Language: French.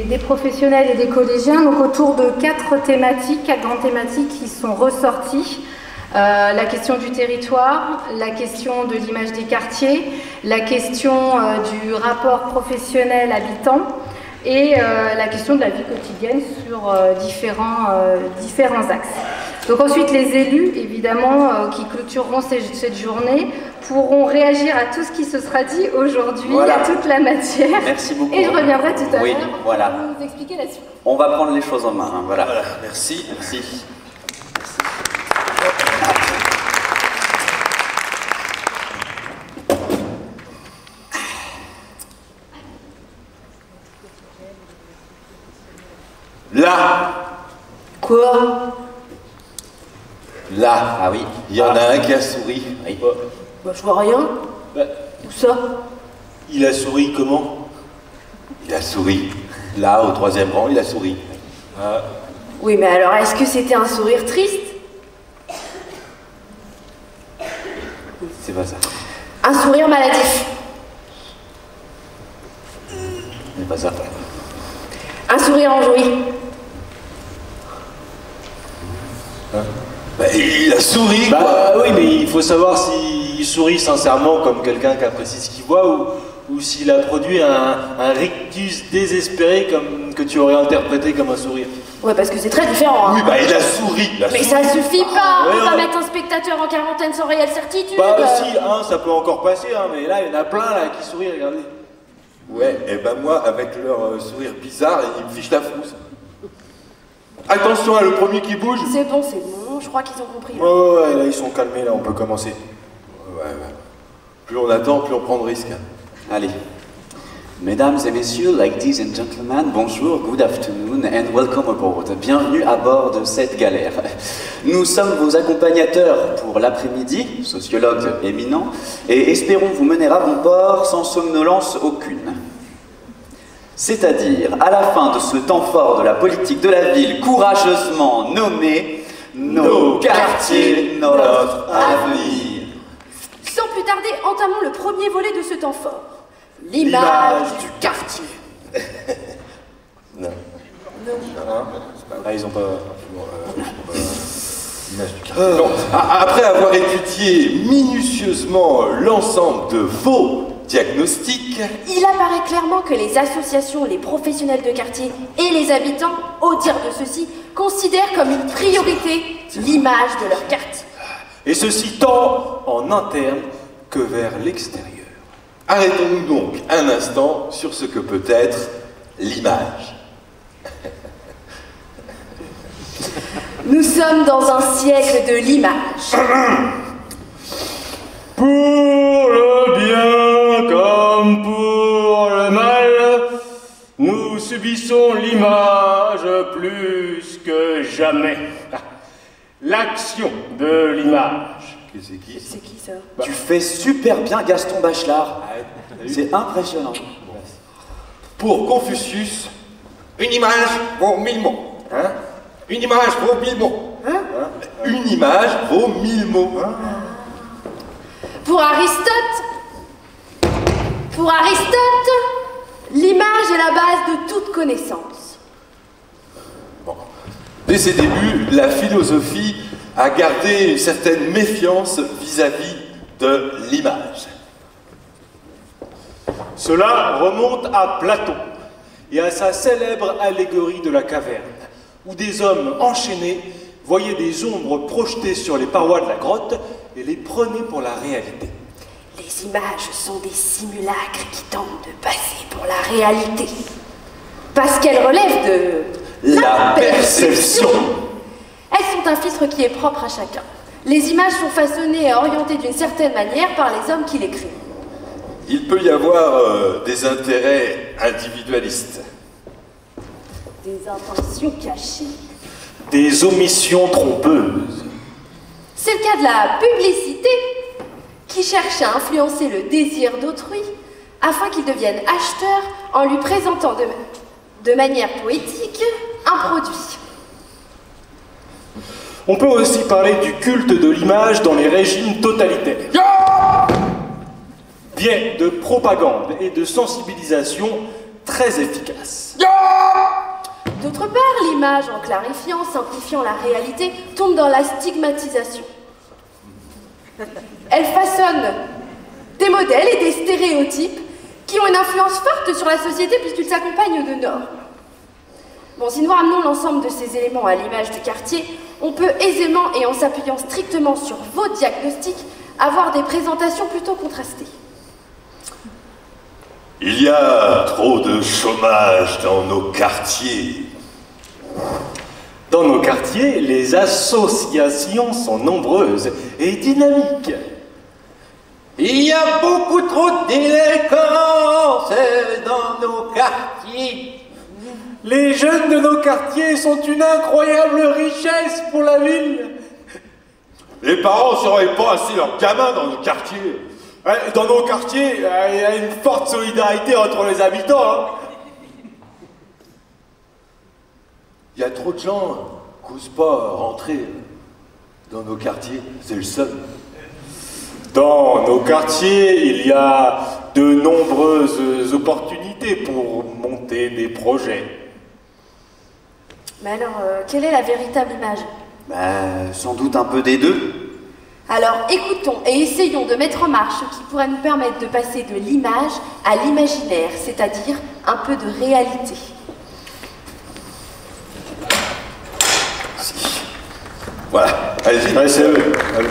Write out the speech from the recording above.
Des professionnels et des collégiens donc autour de quatre grandes thématiques qui sont ressorties. La question du territoire, la question de l'image des quartiers, la question du rapport professionnel-habitant et la question de la vie quotidienne sur différents axes. Donc ensuite, les élus, évidemment, qui clôtureront cette journée, pourront réagir à tout ce qui se sera dit aujourd'hui, voilà, à toute la matière. Merci beaucoup. Et je reviendrai tout à l'heure pour voilà. vous expliquer la suite. On va prendre les choses en main. Hein, voilà. Voilà. Merci. Merci. Là. Quoi? Là. Ah oui. Il y en a un qui a souri. Oui. Bah, je vois rien. Où ça? Il a souri comment? Il a souri. Là, au troisième rang, il a souri. Oui, mais alors, est-ce que c'était un sourire triste? C'est pas ça. Un sourire maladif? C'est pas ça. Un sourire enjoui? Bah, il a souri, quoi. Bah oui, mais il faut savoir s'il sourit sincèrement comme quelqu'un qui apprécie ce qu'il voit ou s'il a produit un rictus désespéré comme que tu aurais interprété comme un sourire. Ouais, parce que c'est très différent. Hein. Oui, bah il a souri. Mais ça suffit pas. Ouais, On va ouais. mettre un spectateur en quarantaine sans réelle certitude. Bah si, hein, ça peut encore passer, hein, mais là, il y en a plein là qui sourient, regardez. Ouais, et ben moi, avec leur sourire bizarre, ils me fichent la frousse. Attention, à le premier qui bouge. C'est bon, je crois qu'ils ont compris. Ouais, là, ils sont calmés, là, on peut commencer. Ouais. Plus on attend, plus on prend de risques. Allez. Mesdames et messieurs, ladies and gentlemen, bonjour, good afternoon and welcome aboard. Bienvenue à bord de cette galère. Nous sommes vos accompagnateurs pour l'après-midi, sociologues éminents, et espérons vous mener à bon port sans somnolence aucune. C'est-à-dire, à la fin de ce temps fort de la politique de la ville courageusement nommé Nos quartiers, notre avenir. Sans plus tarder, entamons le premier volet de ce temps fort. L'image du quartier. Non. Ah, ils ont pas... L'image du quartier. Non. Après avoir étudié minutieusement l'ensemble de vos diagnostics, Il apparaît clairement que les associations, les professionnels de quartier et les habitants, au dire de ceux-ci, considèrent comme une priorité l'image de leur quartier. Et ceci tant en interne que vers l'extérieur. arrêtons-nous donc un instant sur ce que peut être l'image. Nous sommes dans un siècle de l'image. Pour le bien comme pour le mal, nous subissons l'image plus que jamais. L'action de l'image. C'est qui? C'est qui ça? Tu fais super bien Gaston Bachelard. C'est impressionnant. Pour Confucius, une image vaut 1000 mots. Hein? Une image vaut 1000 mots. Hein? Une image vaut 1000 mots. Pour Aristote, l'image est la base de toute connaissance. Bon. Dès ses débuts, la philosophie a gardé une certaine méfiance vis-à-vis de l'image. Cela remonte à Platon et à sa célèbre allégorie de la caverne, où des hommes enchaînés voyaient des ombres projetées sur les parois de la grotte et les prenaient pour la réalité. Les images sont des simulacres qui tentent de passer pour la réalité. Parce qu'elles relèvent de La perception. Elles sont un filtre qui est propre à chacun. Les images sont façonnées et orientées d'une certaine manière par les hommes qui les créent. Il peut y avoir des intérêts individualistes. Des intentions cachées. Des omissions trompeuses. C'est le cas de la publicité qui cherche à influencer le désir d'autrui afin qu'il devienne acheteur en lui présentant de manière poétique un produit. On peut aussi parler du culte de l'image dans les régimes totalitaires. bien de propagande et de sensibilisation très efficaces. D'autre part, l'image, en clarifiant, simplifiant la réalité, tombe dans la stigmatisation. Elle façonne des modèles et des stéréotypes qui ont une influence forte sur la société puisqu'ils s'accompagnent de normes. Bon, si nous ramenons l'ensemble de ces éléments à l'image du quartier, on peut aisément et en s'appuyant strictement sur vos diagnostics, avoir des présentations plutôt contrastées. Il y a trop de chômage dans nos quartiers. Dans nos quartiers, les associations sont nombreuses et dynamiques. Il y a beaucoup trop de délinquance dans nos quartiers. Les jeunes de nos quartiers sont une incroyable richesse pour la ville. Les parents ne surveillent pas assez leurs gamins dans nos quartiers. Dans nos quartiers, il y a une forte solidarité entre les habitants. Hein. Il y a trop de gens qui n'osent pas rentrer dans nos quartiers, c'est le seul. Dans nos quartiers, il y a de nombreuses opportunités pour monter des projets. Mais alors, quelle est la véritable image? Sans doute un peu des deux. Alors, écoutons et essayons de mettre en marche ce qui pourrait nous permettre de passer de l'image à l'imaginaire, c'est-à-dire un peu de réalité. Voilà, allez-y. Ouais, c'est eux. Allez.